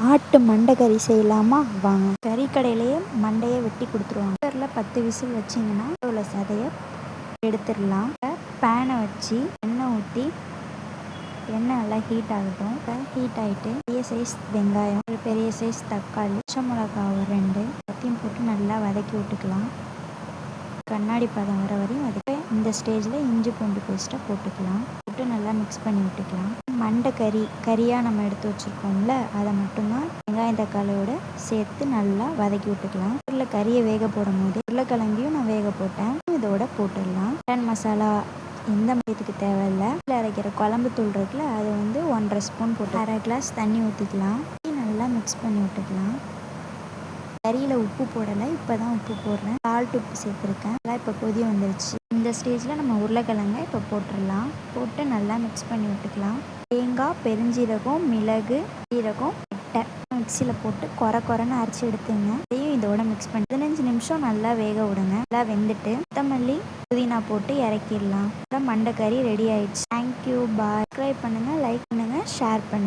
ஆட்டு மண்டை கறி செய்யலாமா வாங்க. கறி கடையிலேயே மண்டையை வெட்டி கொடுத்துருவாங்க. குக்கரில் 10 விசில் வச்சிங்கன்னா உள்ள சதையை எடுத்துடலாம். பேனை வச்சு எண்ணெய் ஊற்றி எண்ணெய் நல்லா ஹீட் ஆகட்டும். ஹீட் ஆகிட்டு பெரிய சைஸ் வெங்காயம், ஒரு பெரிய சைஸ் தக்காளி, பச்சை மிளகா ஒரு 2 எல்லாத்தையும் போட்டு நல்லா வதக்கி விட்டுக்கலாம். கண்ணாடி பதம் வர வரையும் வதக்க. இந்த ஸ்டேஜில் இஞ்சி பூண்டு பேஸ்ட்டை போட்டுக்கலாம். போட்டு நல்லா மிக்ஸ் பண்ணி விட்டுக்கலாம். மண்டை கறியாக நம்ம எடுத்து வச்சுருக்கோம்ல, அதை மட்டும்தான் வெங்காயம் தக்காளியோட சேர்த்து நல்லா வதக்கி விட்டுக்கலாம். உருளை கறியை வேக போடும் போது உருளைக்கிழங்கையும் நான் வேக போட்டேன். இதோட போட்டுடலாம். மட்டன் மசாலா எந்த மயத்துக்கு தேவையில்லை. இல்லை அரைக்கிற குழம்பு தூள் இருக்குல்ல, அது 1.5 ஸ்பூன் போட்டு 1/2 கிளாஸ் தண்ணி ஊற்றிக்கலாம். நல்லா மிக்ஸ் பண்ணி விட்டுக்கலாம். கறியில் உப்பு போடலை, இப்போ தான் உப்பு போடுறேன். சால்ட் உப்பு சேர்த்துருக்கேன். நல்லா இப்போ கொதி வந்துருச்சு. இந்த ஸ்டேஜில் நம்ம உருளைக்கிழங்கை இப்போ போட்டுடலாம். போட்டு நல்லா மிக்ஸ் பண்ணி விட்டுக்கலாம். தேங்காய், பெருஞ்சீரகம், மிளகு, சீரகம், பட்டை மிக்சியில் போட்டு குறைன்னு அரைச்சி எடுத்துங்க. அதையும் இதோட மிக்ஸ் பண்ணி 15 நிமிஷம் நல்லா வேக விடுங்க. நல்லா வெந்துட்டு கொத்தமல்லி, புதினா போட்டு இறக்கிடலாம். மண்டை கறி ரெடி ஆயிடுச்சு. தேங்க்யூ, பாய். சப்ஸ்கிரைப் பண்ணுங்கள், லைக் பண்ணுங்கள், ஷேர் பண்ணுங்கள்.